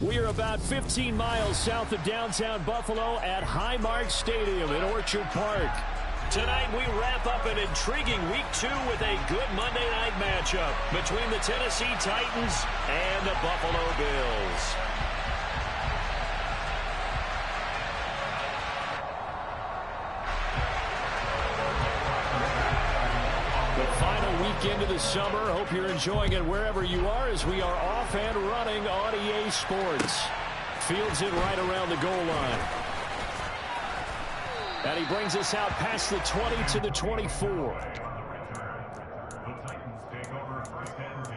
We are about 15 miles south of downtown Buffalo at Highmark Stadium in Orchard Park. Tonight we wrap up an intriguing Week 2 with a good Monday night matchup between the Tennessee Titans and the Buffalo Bills. The final weekend of the summer. Hope you're enjoying it wherever you are as we are off and running on EA Sports. Fields it right around the goal line. And he brings us out past the 20 to the 24. The Titans take over first and 10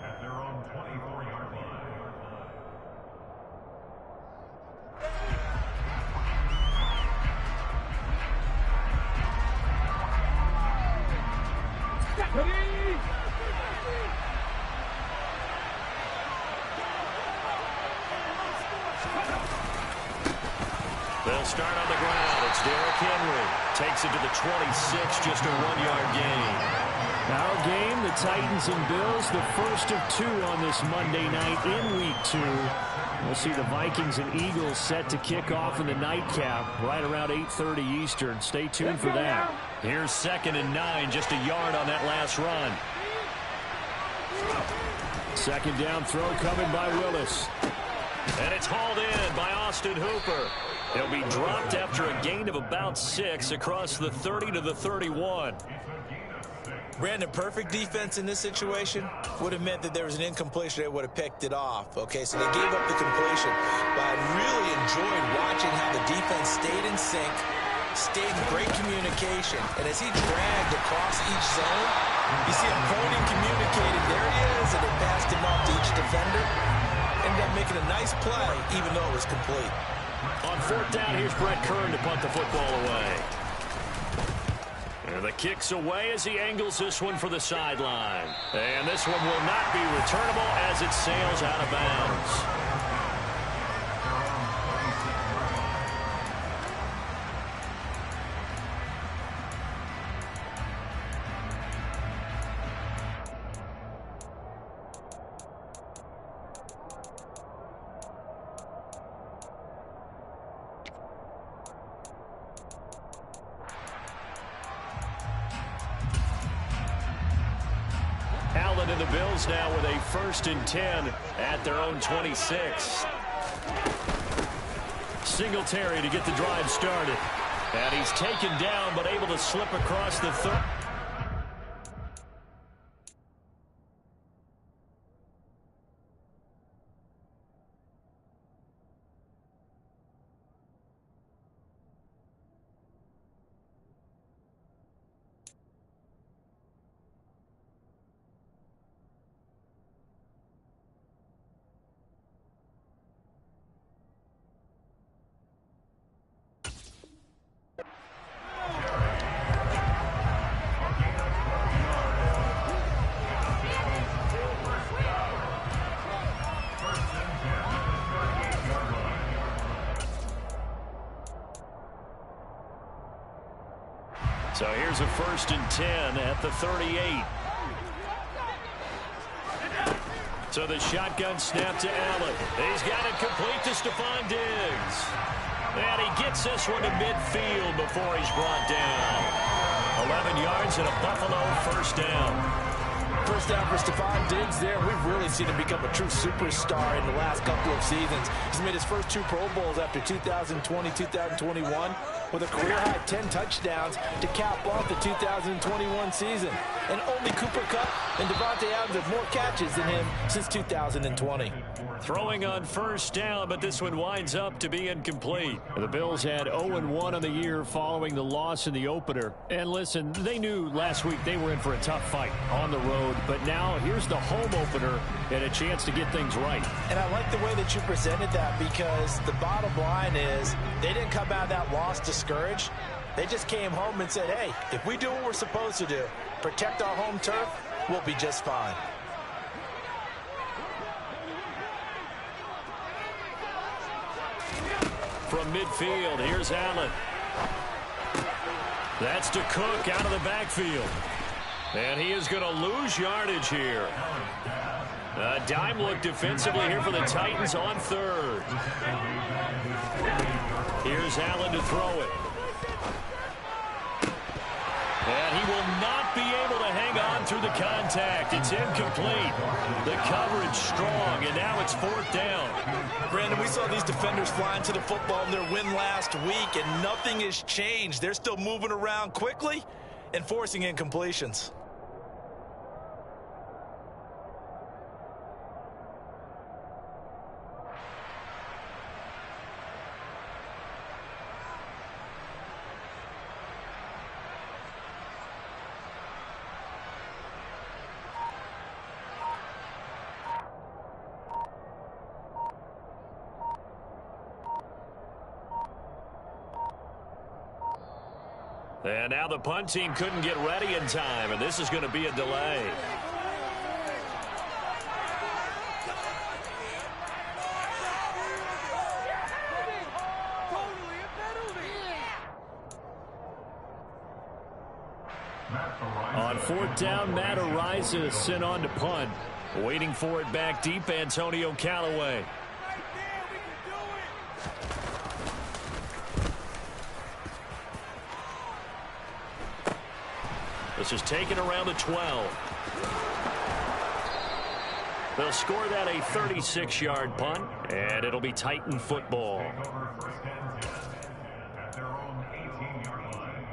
at their own 24-yard line. They'll start on the ground. It's Derrick Henry. Takes it to the 26, just a 1-yard gain. Our game, the Titans and Bills, the first of 2 on this Monday night in Week 2. We'll see the Vikings and Eagles set to kick off in the nightcap right around 8:30 Eastern. Stay tuned for that. Here's 2nd and 9, just a yard on that last run. Second down throw coming by Willis. And it's hauled in by Austin Hooper. He'll be dropped after a gain of about 6 across the 30 to the 31. Brandon, perfect defense in this situation would have meant that there was an incompletion. They would have picked it off. Okay, so they gave up the completion. But I really enjoyed watching how the defense stayed in sync, stayed in great communication. And as he dragged across each zone, you see him pointing, communicating. There he is, and they passed him off to each defender. Ended up making a nice play, even though it was complete. On 4th down, here's Brett Kern to punt the football away. And the kick's away as he angles this one for the sideline. And this one will not be returnable as it sails out of bounds. Allen and the Bills now with a 1st and 10 at their own 26. Singletary to get the drive started. And he's taken down but able to slip across the 30. So here's a 1st and 10 at the 38. So the shotgun snap to Allen. He's got it complete to Stephon Diggs. And he gets this one to midfield before he's brought down. 11 yards and a Buffalo 1st down. First down for Stephon Diggs there. We've really seen him become a true superstar in the last couple of seasons. He's made his first 2 Pro Bowls after 2020, 2021, with a career-high 10 touchdowns to cap off the 2021 season. And only Cooper Kupp and Devontae Adams have more catches than him since 2020. Throwing on 1st down, but this one winds up to be incomplete. The Bills had 0-1 on the year following the loss in the opener. And listen, they knew last week they were in for a tough fight on the road, but now here's the home opener and a chance to get things right. And I like the way that you presented that, because the bottom line is they didn't come out of that loss discouraged. They just came home and said, hey, if we do what we're supposed to do, protect our home turf, we'll be just fine. From midfield, here's Allen. That's to Cook out of the backfield. And he is going to lose yardage here. A dime look defensively here for the Titans on third. Here's Allen to throw it. And he will not be able to hang on through the contact. It's incomplete. The coverage strong, and now it's fourth down. Brandon, we saw these defenders flying to the football in their win last week, and nothing has changed. They're still moving around quickly and forcing incompletions. And now the punt team couldn't get ready in time, and this is going to be a delay. On fourth down, Matt Araiza sent on to punt. Waiting for it back deep, Antonio Callaway. This is taken around the 12. They'll score that a 36-yard punt, and it'll be Titan football. At their own 18-yard line.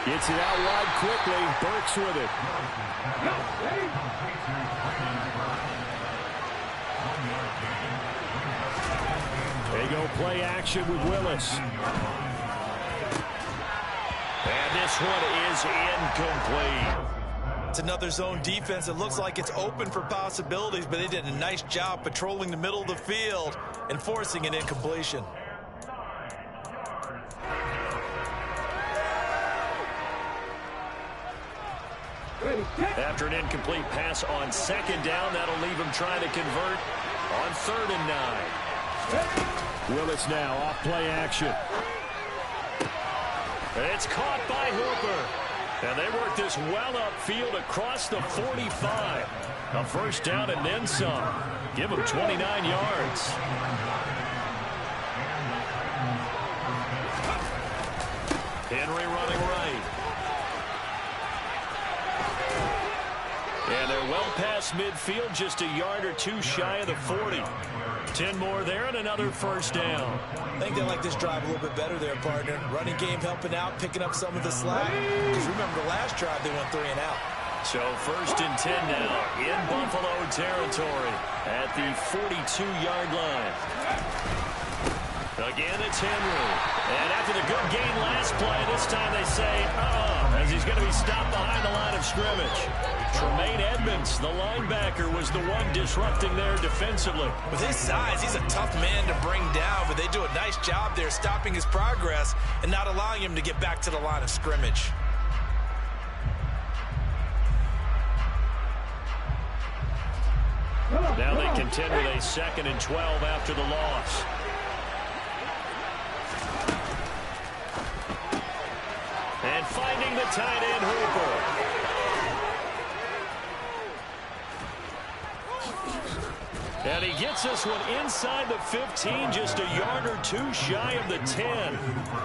Gets it out wide quickly. Burks with it. They go play action with Willis. And this one is incomplete. It's another zone defense. It looks like it's open for possibilities, but they did a nice job patrolling the middle of the field and forcing an incompletion. After an incomplete pass on second down, that'll leave him trying to convert on 3rd and 9. Willis now off play action. It's caught by Hooper. And they work this well upfield across the 45. A first down and then some. Give him 29 yards. Henry running right. And they're well past midfield, just a yard or two shy of the 40. 10 more there and another first down. I think they like this drive a little bit better there, partner. Running game helping out, picking up some of the slack. Because remember the last drive, they went 3 and out. So 1st and 10 now in Buffalo territory at the 42-yard line. Again, it's Henry. And after the good gain last play, this time they say, as he's going to be stopped behind the line of scrimmage. Tremaine Edmonds, the linebacker, was the one disrupting there defensively. With his size, he's a tough man to bring down, but they do a nice job there stopping his progress and not allowing him to get back to the line of scrimmage. Now they contend with a 2nd and 12 after the loss. And finding the tight end, Hooper. And he gets this one inside the 15, just a yard or two shy of the 10.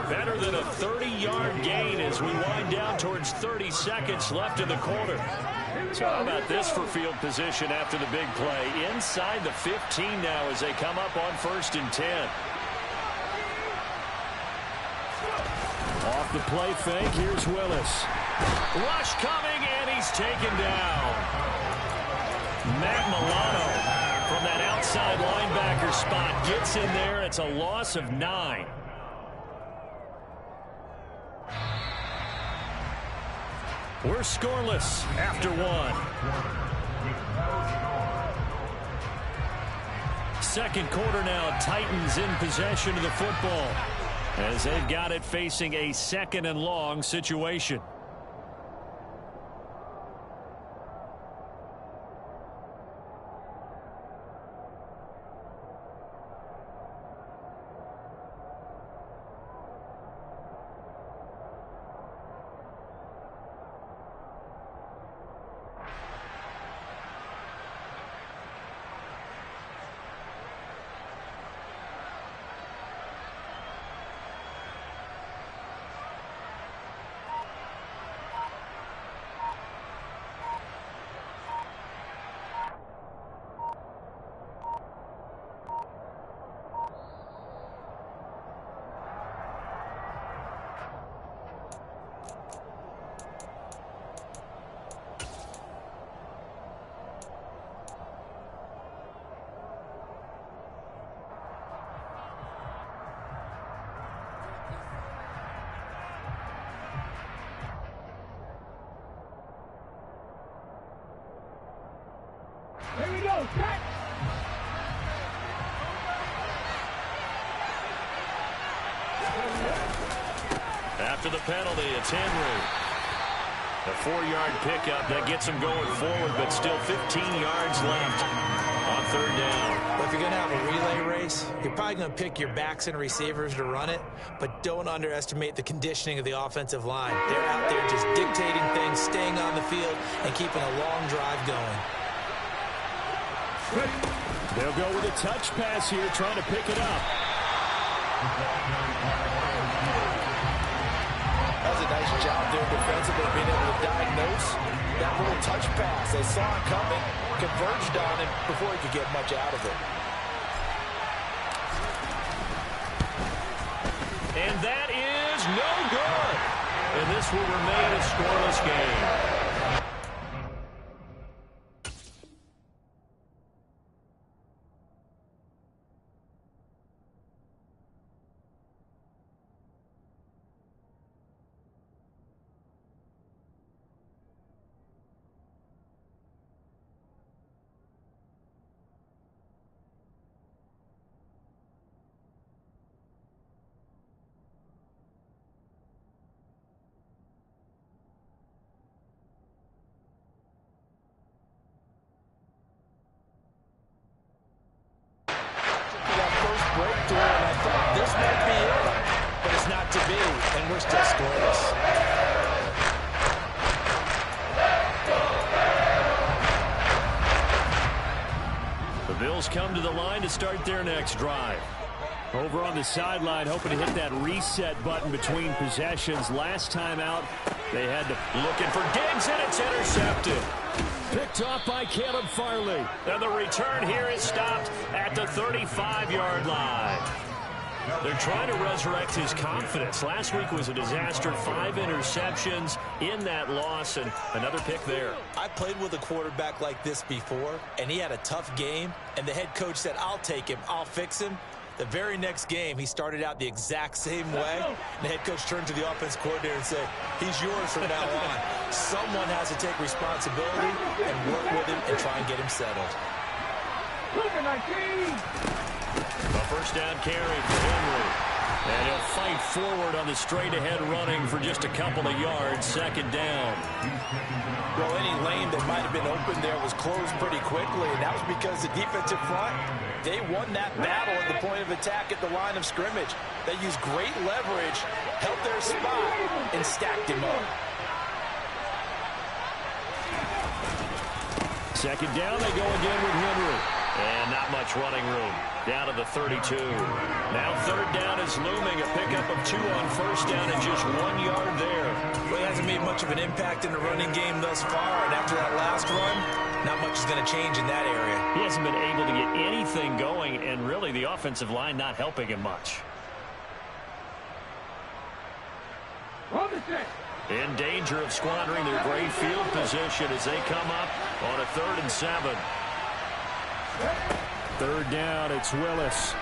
Better than a 30-yard gain as we wind down towards 30 seconds left in the quarter. So how about this for field position after the big play? Inside the 15 now as they come up on 1st and 10. Off the play fake, here's Willis. Rush coming, and he's taken down. Matt Milano from that outside linebacker spot gets in there. It's a loss of 9. We're scoreless after 1. 2nd quarter now, Titans in possession of the football as they've got it facing a 2nd and long situation. After the penalty, it's Henry. A 4-yard pickup that gets him going forward, but still 15 yards left on third down. Well, if you're going to have a relay race, you're probably going to pick your backs and receivers to run it, but don't underestimate the conditioning of the offensive line. They're out there just dictating things, staying on the field, and keeping a long drive going. They'll go with a touch pass here, trying to pick it up. That was a nice job there defensively, being able to diagnose that little touch pass. They saw it coming, converged on him before he could get much out of it. And that is no good. And this will remain a scoreless game. Breakthrough, and I thought this might be it, but it's not to be, and we're still scoreless. The Bills come to the line to start their next drive. Over on the sideline, hoping to hit that reset button between possessions. Last time out, they had to looking for Diggs, and it's intercepted. Picked off by Caleb Farley. And the return here is stopped at the 35-yard line. They're trying to resurrect his confidence. Last week was a disaster. 5 interceptions in that loss, and another pick there. I played with a quarterback like this before, and he had a tough game, and the head coach said, I'll take him, I'll fix him. The very next game, he started out the exact same way. The head coach turned to the offense coordinator and said, he's yours from now on. Someone has to take responsibility and work with him and try and get him settled. A first down carry for Henry. And he'll fight forward on the straight-ahead running for just a couple of yards. Second down. Well, any lane that might have been open there was closed pretty quickly, and that was because the defensive front, they won that battle at the point of attack at the line of scrimmage. They used great leverage, held their spot, and stacked him up. Second down, they go again with Henry. And not much running room. Down to the 32. Now third down is looming. A pickup of 2 on first down and just 1 yard there. Well, he hasn't made much of an impact in the running game thus far. And after that last run, not much is going to change in that area. He hasn't been able to get anything going, and really the offensive line not helping him much. In danger of squandering their great field position as they come up on a 3rd and 7. Third down, it's Willis.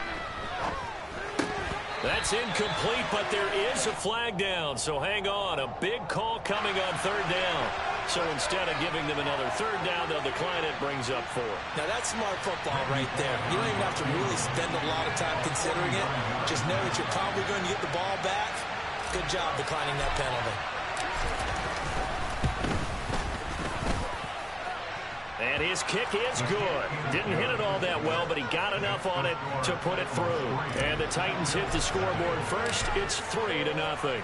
That's incomplete, but there is a flag down, so hang on. A big call coming on third down. So instead of giving them another third down, they'll decline it, brings up 4. Now, that's smart football right there. You don't even have to really spend a lot of time considering it. Just know that you're probably going to get the ball back. Good job declining that penalty. And his kick is good. Didn't hit it all that well, but he got enough on it to put it through. And the Titans hit the scoreboard first. It's 3-0.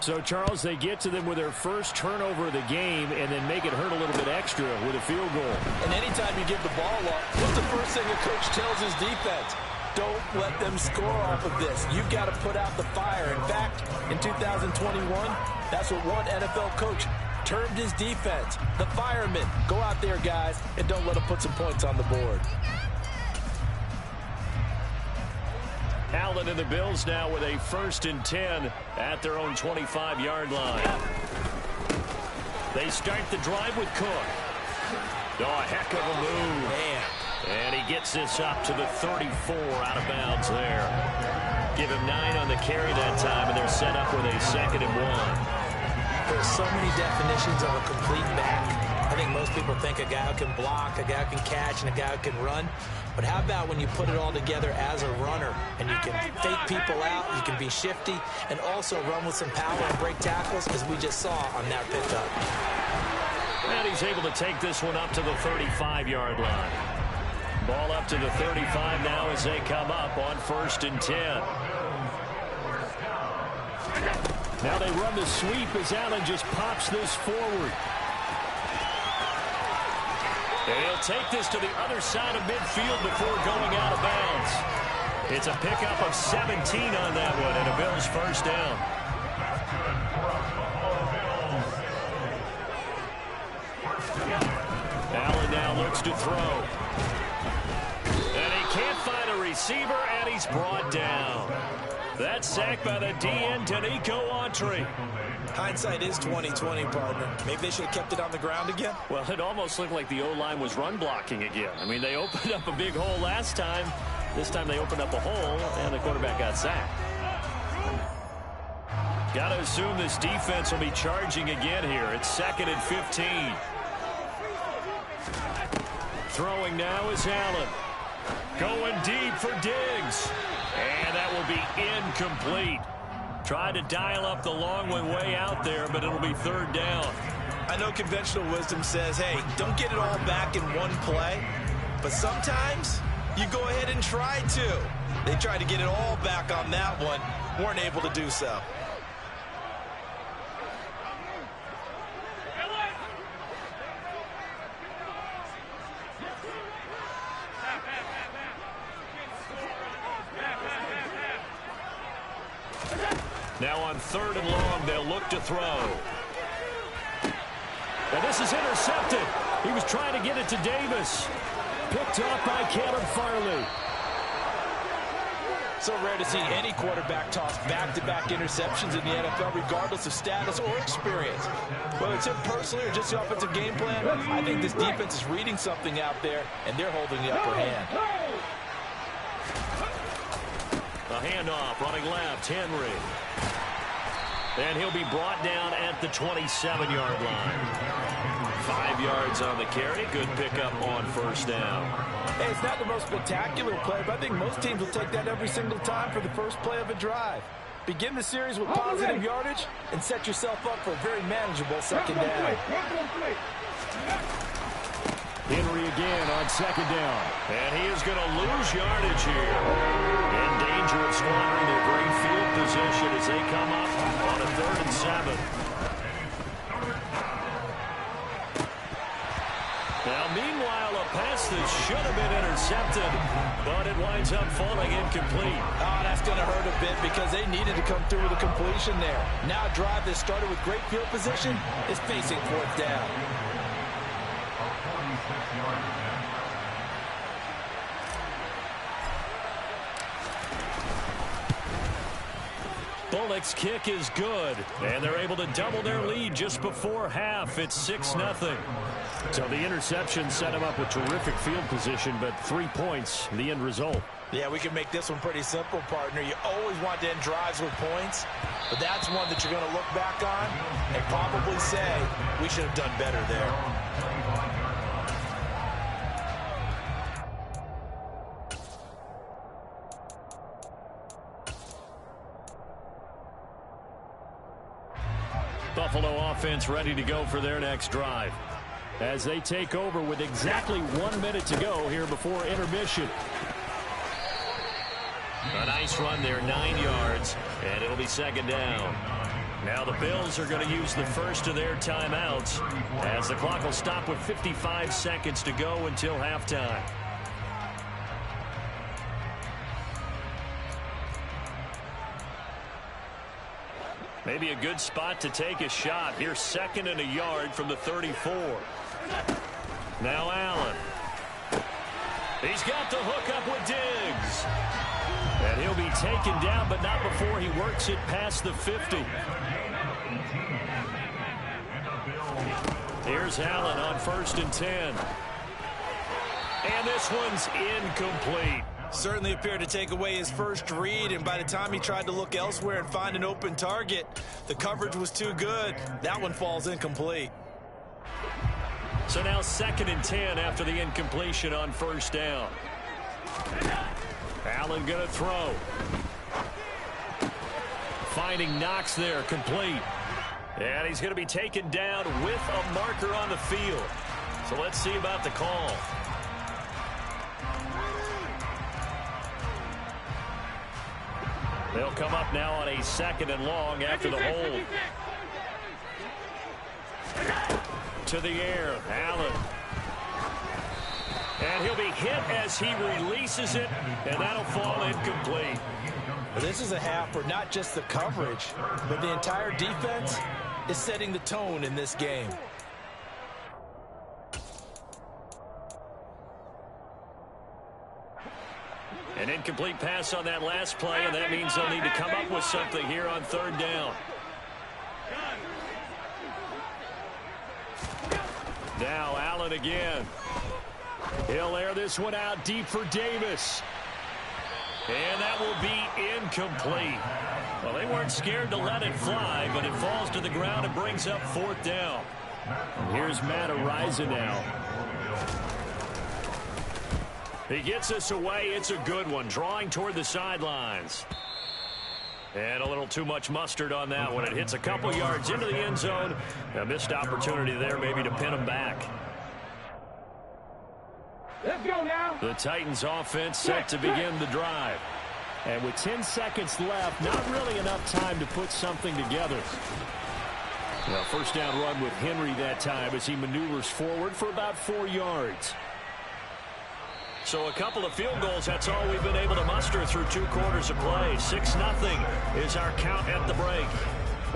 So, Charles, they get to them with their first turnover of the game and then make it hurt a little bit extra with a field goal. And anytime you give the ball up, what's the first thing a coach tells his defense? Don't let them score off of this. You've got to put out the fire. In fact, in 2021, that's what one NFL coach termed his defense. The firemen. Go out there, guys, and don't let them put some points on the board. Allen and the Bills now with a 1st and 10 at their own 25-yard line. They start the drive with Cook. Oh, a heck of a move. Man. And he gets this up to the 34 out of bounds there. Give him 9 on the carry that time, and they're set up with a 2nd and 1. There's so many definitions of a complete back. I think most people think a guy who can block, a guy who can catch, and a guy who can run. But how about when you put it all together as a runner, and you can fake people out, you can be shifty, and also run with some power and break tackles, as we just saw on that pickup. And he's able to take this one up to the 35-yard line. Ball up to the 35 now as they come up on 1st and 10. Now they run the sweep as Allen just pops this forward. And he'll take this to the other side of midfield before going out of bounds. It's a pickup of 17 on that one, and a Bills first down. Allen now looks to throw. And he can't find a receiver, and he's brought down. That's sacked by the DN, Danico Autry. Hindsight is 20/20, partner. Maybe they should have kept it on the ground again. Well, it almost looked like the O-line was run blocking again. I mean, they opened up a big hole last time. This time they opened up a hole, and the quarterback got sacked. Got to assume this defense will be charging again here. It's 2nd and 15. Throwing now is Allen. Going deep for Diggs. And that will be incomplete. Tried to dial up the long one way out there, but it'll be 3rd down. I know conventional wisdom says, hey, don't get it all back in one play. But sometimes you go ahead and try to. They tried to get it all back on that one. Weren't able to do so. Now on 3rd and long, they'll look to throw. And this is intercepted. He was trying to get it to Davis. Picked off by Caleb Farley. So rare to see any quarterback toss back-to-back interceptions in the NFL, regardless of status or experience. Whether it's him personally or just the offensive game plan, I think this defense is reading something out there, and they're holding the upper hand. A handoff, running left, Henry. And he'll be brought down at the 27-yard line. 5 yards on the carry. Good pickup on 1st down. Hey, it's not the most spectacular play, but I think most teams will take that every single time for the first play of a drive. Begin the series with positive yardage and set yourself up for a very manageable 2nd down. Henry again on 2nd down. And he is going to lose yardage here. In danger of squandering their great field position as they come up on a 3rd and 7. Now, meanwhile, a pass that should have been intercepted, but it winds up falling incomplete. Oh, that's going to hurt a bit because they needed to come through with a completion there. Now a drive that started with great field position is facing 4th down. Bullock's kick is good, and they're able to double their lead just before half. It's 6-0. So the interception set him up with terrific field position, but 3 points, the end result. Yeah, we can make this one pretty simple, partner. You always want to end drives with points, but that's one that you're going to look back on and probably say, we should have done better there. Buffalo offense ready to go for their next drive as they take over with exactly 1 minute to go here before intermission. A nice run there, 9 yards, and it'll be 2nd down. Now the Bills are going to use the first of their timeouts as the clock will stop with 55 seconds to go until halftime. Maybe a good spot to take a shot. Here's 2nd and a yard from the 34. Now Allen. He's got the hook up with Diggs. And he'll be taken down, but not before he works it past the 50. Here's Allen on 1st and 10. And this one's incomplete. Certainly appeared to take away his first read, and by the time he tried to look elsewhere and find an open target, the coverage was too good. That one falls incomplete. So now 2nd and 10 after the incompletion on first down. Allen going to throw. Finding Knox there, complete. And he's going to be taken down with a marker on the field. So let's see about the call. They'll come up now on a 2nd and long after the hold. To the air, Allen. And he'll be hit as he releases it, and that'll fall incomplete. Well, this is a half where not just the coverage, but the entire defense is setting the tone in this game. An incomplete pass on that last play, and that means they'll need to come up with something here on 3rd down. Now Allen again. He'll air this one out deep for Davis. And that will be incomplete. Well, they weren't scared to let it fly, but it falls to the ground and brings up 4th down. And here's Matt Ariza now. He gets us away. It's a good one. Drawing toward the sidelines. And a little too much mustard on that one. It hits a couple yards into the end zone. A missed opportunity there maybe to pin him back. Let's go now. The Titans offense set to begin the drive. And with 10 seconds left, not really enough time to put something together. Well, first down run with Henry that time as he maneuvers forward for about 4 yards. So a couple of field goals, that's all we've been able to muster through 2 quarters of play. 6-0 is our count at the break.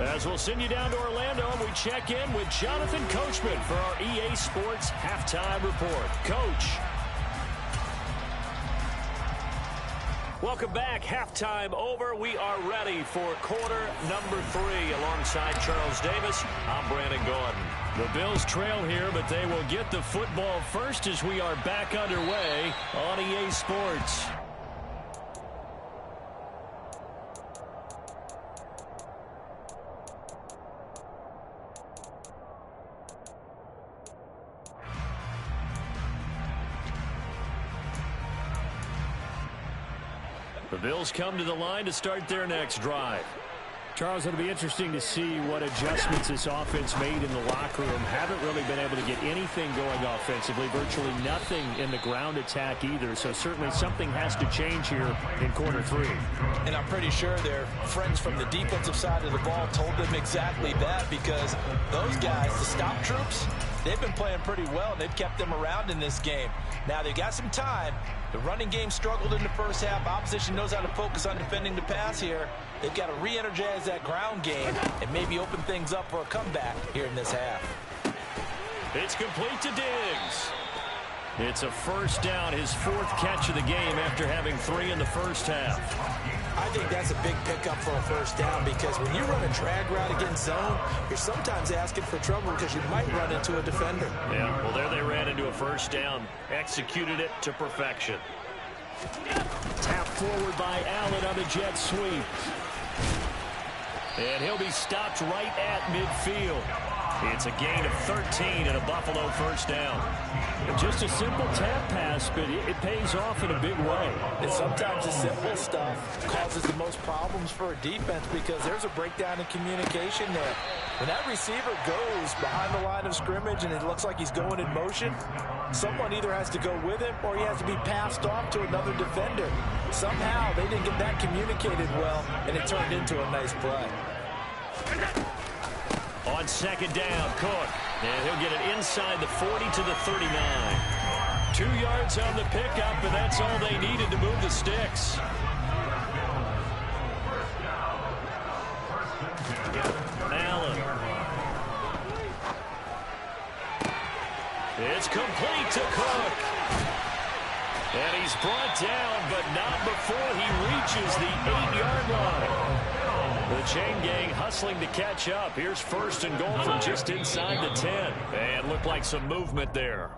As we'll send you down to Orlando, and we check in with Jonathan Coachman for our EA Sports Halftime Report. Coach. Welcome back. Halftime over. We are ready for quarter number 3 alongside Charles Davis. I'm Brandon Gordon. The Bills trail here, but they will get the football first as we are back underway on EA Sports. The Bills come to the line to start their next drive. Charles, it'll be interesting to see what adjustments this offense made in the locker room. Haven't really been able to get anything going offensively, virtually nothing in the ground attack either. So certainly something has to change here in quarter 3. And I'm pretty sure their friends from the defensive side of the ball told them exactly that, because those guys, the stop troops, they've been playing pretty well, and they've kept them around in this game. Now they've got some time. The running game struggled in the first half. Opposition knows how to focus on defending the pass here. They've got to re-energize that ground game and maybe open things up for a comeback here in this half. It's complete to Diggs. It's a first down, his 4th catch of the game after having 3 in the first half. I think that's a big pickup for a first down, because when you run a drag route against zone, you're sometimes asking for trouble because you might run into a defender. Yeah, well, there they ran into a first down. Executed it to perfection. Tapped forward by Allen on the jet sweep. And he'll be stopped right at midfield. It's a gain of 13 and a Buffalo first down. Just a simple tap pass, but it pays off in a big way. And sometimes the simple stuff causes the most problems for a defense, because there's a breakdown in communication there. When that receiver goes behind the line of scrimmage and it looks like he's going in motion, someone either has to go with him or he has to be passed off to another defender. Somehow they didn't get that communicated well, and it turned into a nice play. On 2nd down, Cook. And he'll get it inside the 40 to the 39. 2 yards on the pickup, and that's all they needed to move the sticks. Allen. It's complete to Cook. And he's brought down, but not before he reaches the 8-yard line. The chain gang hustling to catch up. Here's 1st and goal from just inside the 10. And looked like some movement there.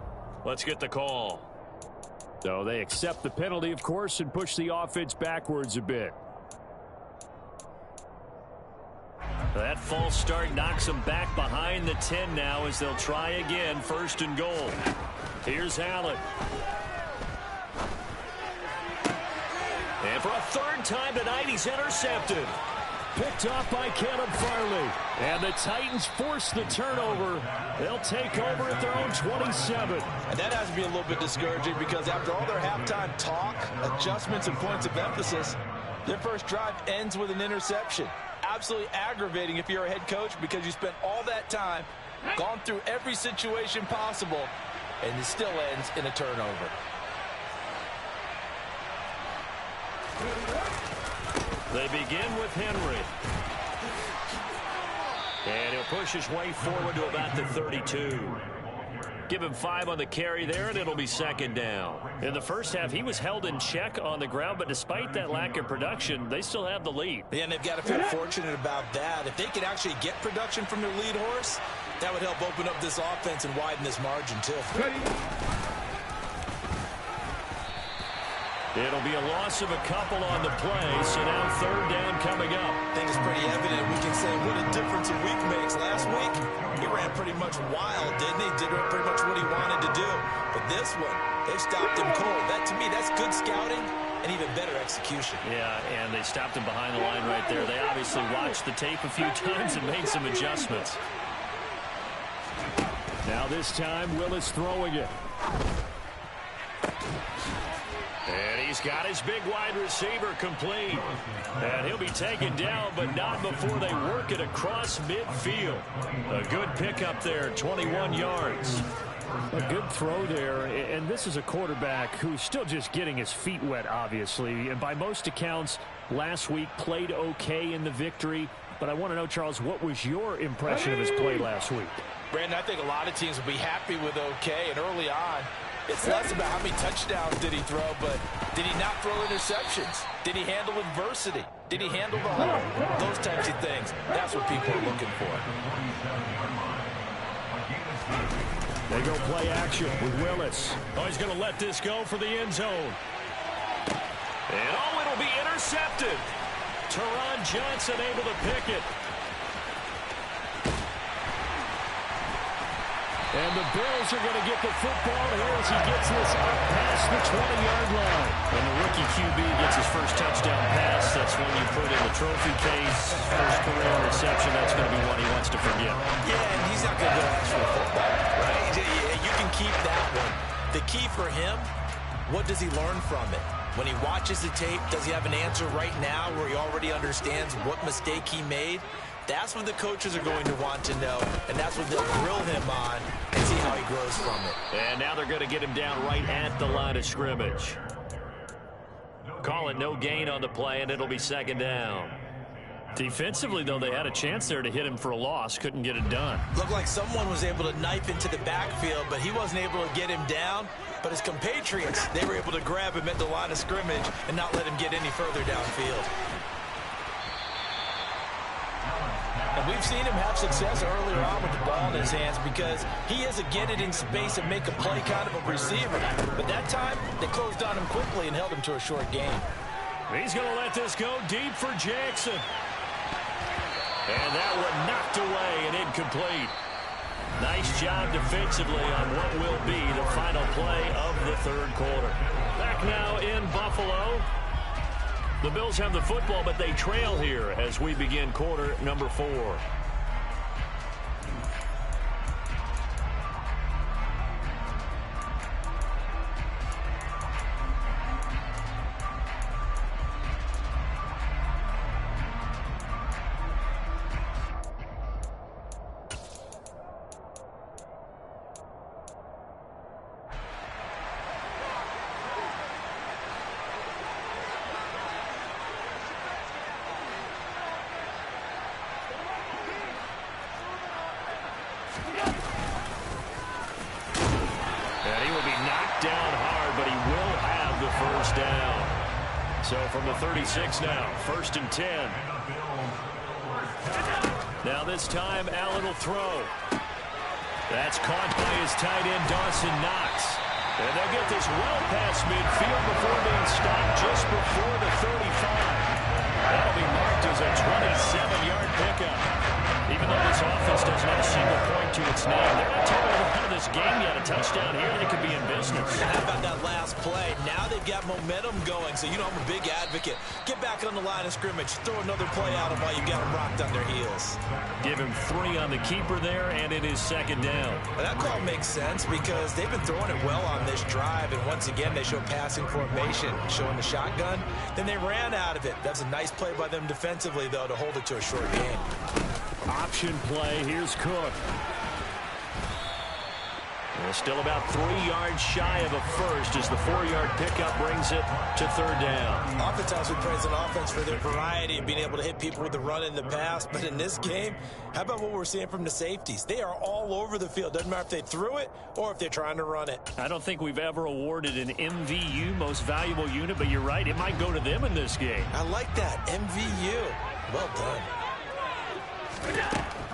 Let's get the call. So they accept the penalty, of course, and push the offense backwards a bit. That false start knocks them back behind the 10 now as they'll try again, 1st and goal. Here's Allen. And for a 3rd time tonight, he's intercepted. Picked off by Caleb Farley. And the Titans force the turnover. They'll take over at their own 27. And that has to be a little bit discouraging because after all their halftime talk, adjustments, and points of emphasis, their first drive ends with an interception. Absolutely aggravating if you're a head coach because you spent all that time, gone through every situation possible, and it still ends in a turnover. They begin with Henry. And he'll push his way forward to about the 32. Give him 5 on the carry there, and it'll be 2nd down. In the first half, he was held in check on the ground, but despite that lack of production, they still have the lead. Yeah, and they've got to feel fortunate about that. If they could actually get production from their lead horse, that would help open up this offense and widen this margin, too. It'll be a loss of a couple on the play, so now 3rd down coming up. I think it's pretty evident. We can say what a difference a week makes. Last week, he ran pretty much wild, didn't he? Did pretty much what he wanted to do. But this one, they stopped him cold. That, to me, that's good scouting and even better execution. Yeah, and they stopped him behind the line right there. They obviously watched the tape a few times and made some adjustments. Now this time, Willis throwing it. And he's got his big wide receiver complete. And he'll be taken down, but not before they work it across midfield. A good pickup there, 21 yards. A good throw there, and this is a quarterback who's still just getting his feet wet, obviously. And by most accounts, last week played okay in the victory. But I want to know, Charles, what was your impression of his play last week? Brandon, I think a lot of teams will be happy with okay, and early on, it's less about how many touchdowns did he throw, but did he not throw interceptions? Did he handle adversity? Did he handle the hole? Those types of things. That's what people are looking for. They go play action with Willis. Oh, he's going to let this go for the end zone. And oh, it'll be intercepted. Teron Johnson able to pick it. And the Bills are going to get the football here as he gets this up past the 20-yard line. And the rookie QB gets his first touchdown pass. That's when you put in the trophy case. First career reception, that's going to be one he wants to forget. Yeah, and he's not going to go ask for a football, right? You can keep that one. The key for him, what does he learn from it? When he watches the tape, does he have an answer right now where he already understands what mistake he made? That's what the coaches are going to want to know, and that's what they'll grill him on and see how he grows from it. And now they're going to get him down right at the line of scrimmage. Call it no gain on the play, and it'll be 2nd down. Defensively, though, they had a chance there to hit him for a loss. Couldn't get it done. Looked like someone was able to knife into the backfield, but he wasn't able to get him down. But his compatriots, they were able to grab him at the line of scrimmage and not let him get any further downfield. And we've seen him have success earlier on with the ball in his hands because he is a get it in space and make a play kind of a receiver. But that time, they closed on him quickly and held him to a short gain. He's going to let this go deep for Jackson. And that one knocked away and incomplete. Nice job defensively on what will be the final play of the 3rd quarter. Back now in Buffalo. The Bills have the football, but they trail here as we begin quarter number 4. So from the 36 now, 1st and 10. Now this time, Allen will throw. That's caught by his tight end, Dawson Knox. And they'll get this well past midfield before being stopped just before the 35. That'll be marked as a 27-yard pickup. got momentum going. So, you know, I'm a big advocate. Get back on the line of scrimmage. Throw another play at them while you got them rocked on their heels. Give him 3 on the keeper there, and it is second down. Well, that call makes sense because they've been throwing it well on this drive, and once again, they show passing formation, showing the shotgun. Then they ran out of it. That's a nice play by them defensively, though, to hold it to a short game. Option play. Here's Cook. Well, still about 3 yards shy of a first as the 4-yard pickup brings it to third down. Oftentimes we praise an offense for their variety of being able to hit people with the run in the pass, but in this game, how about what we're seeing from the safeties? They are all over the field. Doesn't matter if they threw it or if they're trying to run it. I don't think we've ever awarded an MVU, most valuable unit, but you're right, it might go to them in this game. I like that, MVU. Well done.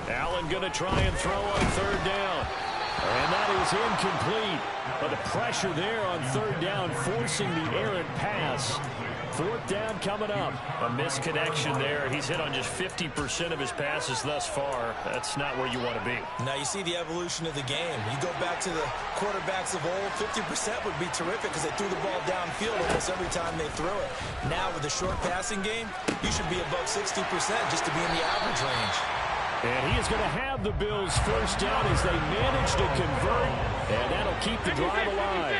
Allen going to try and throw on third down. And that is incomplete. But the pressure there on third down, forcing the errant pass. Fourth down coming up. A misconnection there. He's hit on just 50% of his passes thus far. That's not where you want to be. Now you see the evolution of the game. You go back to the quarterbacks of old, 50% would be terrific because they threw the ball downfield almost every time they threw it. Now with the short passing game, you should be above 60% just to be in the average range. And he is going to have the Bills first down as they manage to convert, and that'll keep the drive alive.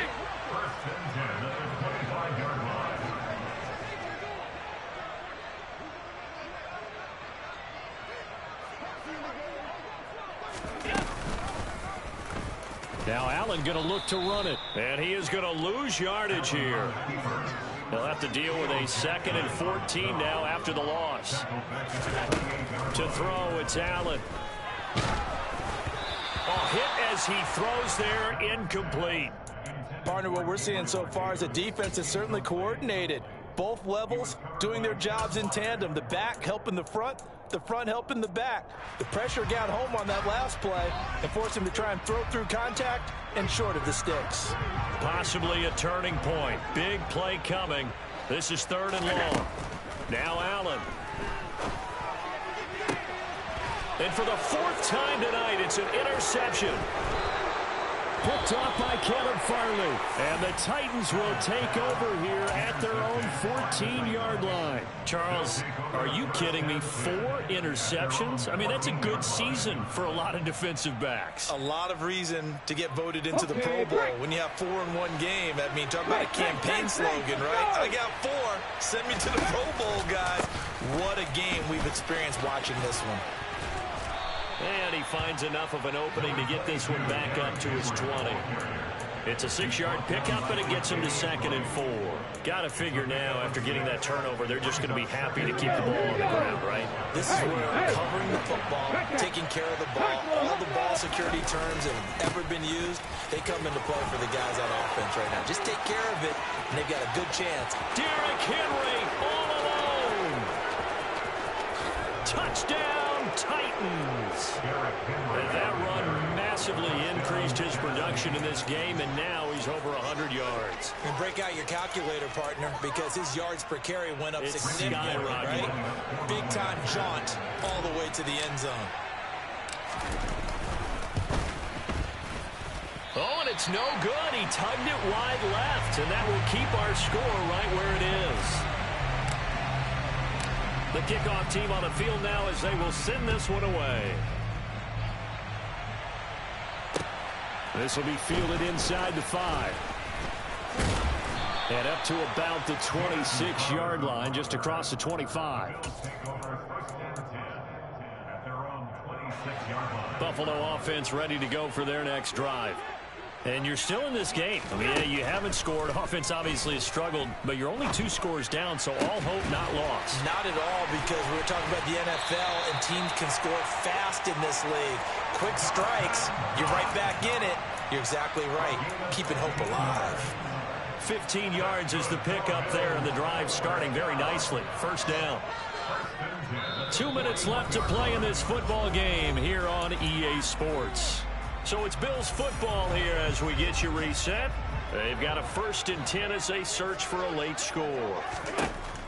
Now Allen going to look to run it, and he is going to lose yardage here. They'll have to deal with a 2nd and 14 now after the loss. To throw, it's Allen. Hit as he throws there, incomplete. Partner, what we're seeing so far is the defense is certainly coordinated. Both levels doing their jobs in tandem. The back helping the front helping the back. The pressure got home on that last play and forced him to try and throw through contact and short of the sticks. Possibly a turning point. Big play coming. This is 3rd and long. Now Allen. And for the 4th time tonight, it's an interception. Picked off by Caleb Farley. And the Titans will take over here at their own 14-yard line. Charles, are you kidding me? 4 interceptions? I mean, that's a good season for a lot of defensive backs. A lot of reason to get voted into the Pro Bowl. When you have 4 in one game, I mean, talk about a campaign slogan, right? I got 4. Send me to the Pro Bowl, guys. What a game we've experienced watching this one. And he finds enough of an opening to get this one back up to his 20. It's a 6-yard pickup, but it gets him to 2nd and 4. Got to figure now, after getting that turnover, they're just going to be happy to keep the ball on the ground, right? This is where covering the football, taking care of the ball, all the ball security terms that have ever been used, they come into play for the guys on offense right now. Just take care of it, and they've got a good chance. Derrick Henry all alone. Touchdown, Titans. And that run massively increased his production in this game, and now he's over 100 yards. And break out your calculator, partner, because his yards per carry went up significantly, right? Big-time jaunt all the way to the end zone. Oh, and it's no good. He tugged it wide left, and that will keep our score right where it is. The kickoff team on the field now as they will send this one away. This will be fielded inside the 5. And up to about the 26-yard line, just across the 25. Buffalo offense ready to go for their next drive. And you're still in this game. I mean, yeah, you haven't scored. Offense obviously has struggled, but you're only 2 scores down, so all hope not lost. Not at all, because we're talking about the NFL, and teams can score fast in this league. Quick strikes, you're right back in it. You're exactly right. Keeping hope alive. 15 yards is the pickup there, and the drive starting very nicely. First down. 2 minutes left to play in this football game here on EA Sports. So it's Bills football here as we get you reset. They've got a 1st and 10 as they search for a late score.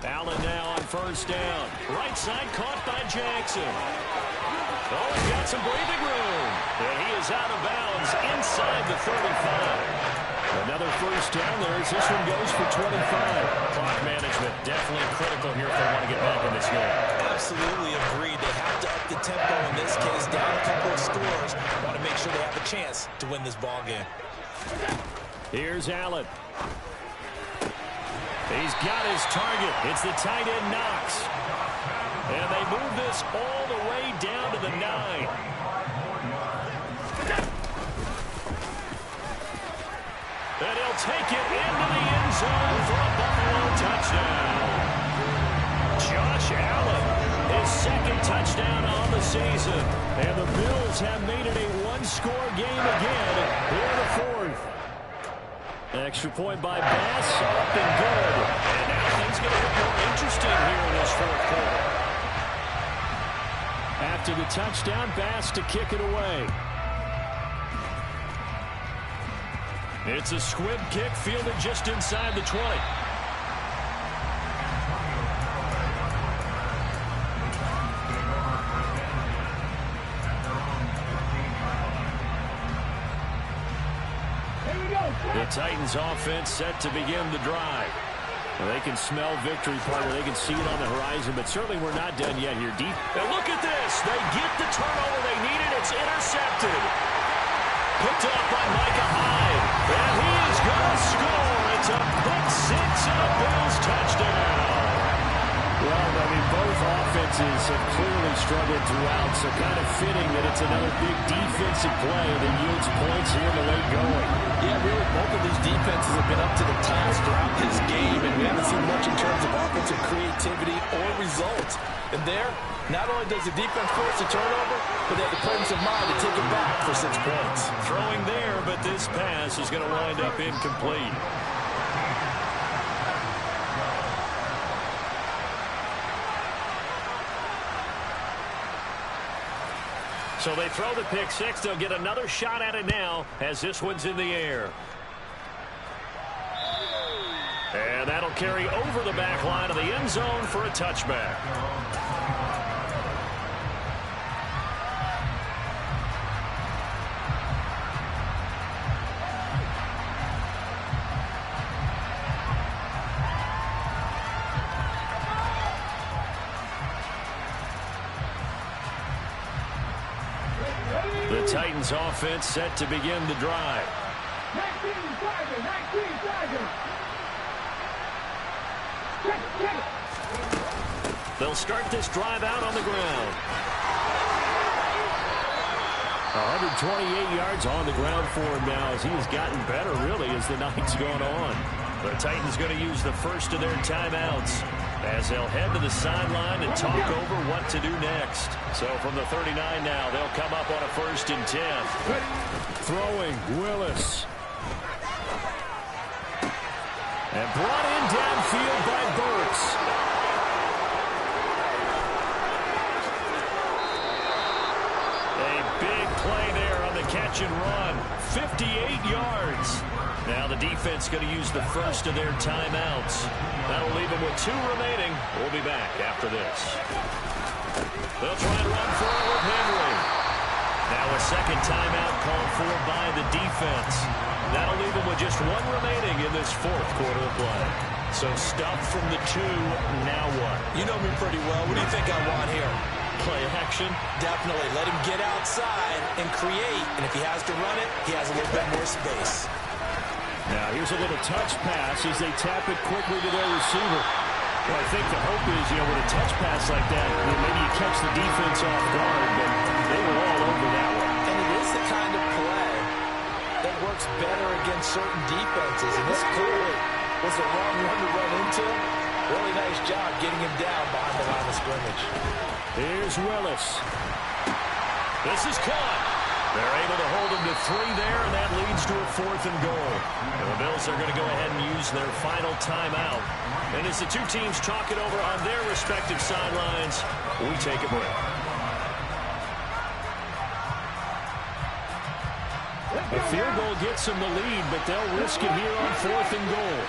Allen now on first down. Right side caught by Jackson. Oh, he's got some breathing room. And he is out of bounds inside the 35. Another first down there as this one goes for 25. Clock management definitely critical here if they want to get back in this game. Absolutely agreed. They have to up the tempo in this case, down a couple of scores. Want to make sure they have a chance to win this ball game. Here's Allen. He's got his target. It's the tight end Knox. And they move this all the way down to the 9. And he'll take it into the end zone for a Buffalo touchdown. Josh Allen, his second touchdown on the season. And the Bills have made it a one-score game again here in the fourth. Extra point by Bass, up and good. And now things get a bit more interesting here in this fourth quarter. After the touchdown, Bass to kick it away. It's a squib kick fielded just inside the 20. The Titans offense set to begin the drive. Well, they can smell victory, partner. They can see it on the horizon, but certainly we're not done yet here. Deep. And look at this. They get the turnover they needed. It's intercepted. Picked up by Micah Hyde. And he is going to score. It's a pick six and a Bills touchdown. Well, I mean, both offenses have clearly struggled throughout, so kind of fitting that it's another big defensive play that yields points here in the late going. Yeah, really, both of these defenses have been up to the task throughout this game, and we haven't seen much in terms of offensive creativity or results. And there, not only does the defense force a turnover, but they have the presence of mind to take it back for 6 points. Throwing there, but this pass is going to wind up incomplete. So they throw the pick six. They'll get another shot at it now as this one's in the air. And that'll carry over the back line of the end zone for a touchback. The Titans offense set to begin the drive. 19 Tigers. They'll start this drive out on the ground. 128 yards on the ground for him now as he has gotten better, really, as the night's gone on. The Titans going to use the first of their timeouts as they'll head to the sideline and talk over what to do next. So from the 39 now, they'll come up on a 1st and 10. Throwing, Willis. And brought in downfield by Burks. A big play there on the catch and run. 58 yards. Now the defense going to use the first of their timeouts. That'll leave them with 2 remaining. We'll be back after this. They'll try to run forward with Henry. Now a second timeout called for by the defense. That'll leave them with just 1 remaining in this 4th quarter of play. So stop from the 2. Now what? You know me pretty well. What do you think I want here? Play action? Definitely. Let him get outside and create. And if he has to run it, he has a little bit more space. Now here's a little touch pass as they tap it quickly to their receiver. Well, I think the hope is, with a touch pass like that, maybe you catch the defense off guard, but they were all over that one. And it is the kind of play that works better against certain defenses. And this clearly was the wrong one to run into. Really nice job getting him down behind the line of scrimmage. Here's Willis. This is caught. They're able to hold him to 3 there, and that leads to a 4th and goal. And the Bills are going to go ahead and use their final timeout. And as the 2 teams talk it over on their respective sidelines, we take a break. A field goal gets them the lead, but they'll risk it here on 4th and goal.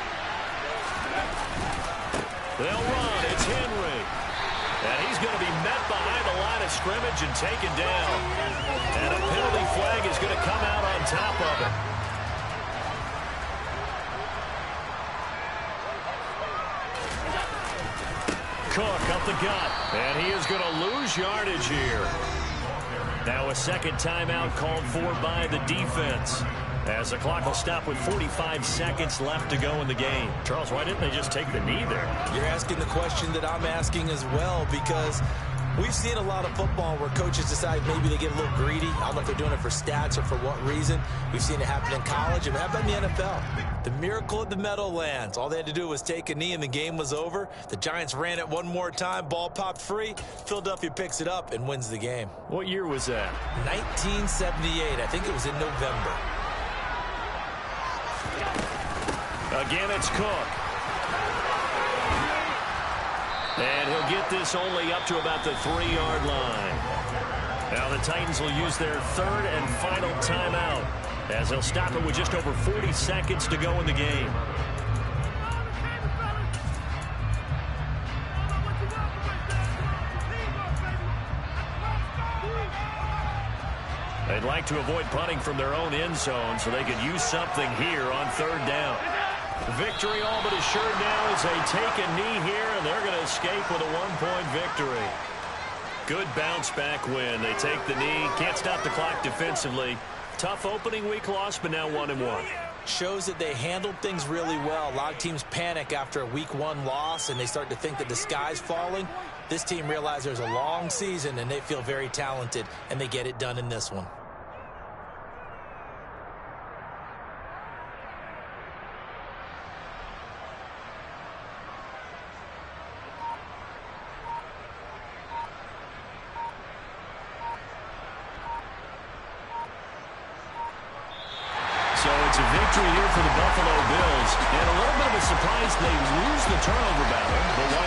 They'll run. It's Henry. And he's going to be met behind the line of scrimmage and taken down. And a penalty flag is going to come out on top of it. Cook up the gut, and he is going to lose yardage here. Now a second timeout called for by the defense, as the clock will stop with 45 seconds left to go in the game. Charles, why didn't they just take the knee there? You're asking the question that I'm asking as well, because we've seen a lot of football where coaches decide maybe they get a little greedy. I don't know if they're doing it for stats or for what reason. We've seen it happen in college, and it happened in the NFL. The miracle of the Meadowlands. All they had to do was take a knee, and the game was over. The Giants ran it one more time. Ball popped free. Philadelphia picks it up and wins the game. What year was that? 1978. I think it was in November. Again, it's Cook. And he'll get this only up to about the 3-yard line. Now the Titans will use their third and final timeout, as they'll stop it with just over 40 seconds to go in the game. They'd like to avoid punting from their own end zone so they could use something here on third down. Victory all but assured now as they take a knee here, and they're going to escape with a 1-point victory. Good bounce-back win. They take the knee. Can't stop the clock defensively. Tough opening week loss, but now 1-1. Shows that they handled things really well. A lot of teams panic after a week 1 loss, and they start to think that the sky's falling. This team realizes there's a long season, and they feel very talented, and they get it done in this one. So it's a victory here for the Buffalo Bills, and a little bit of a surprise they lose the turnover battle, but wind up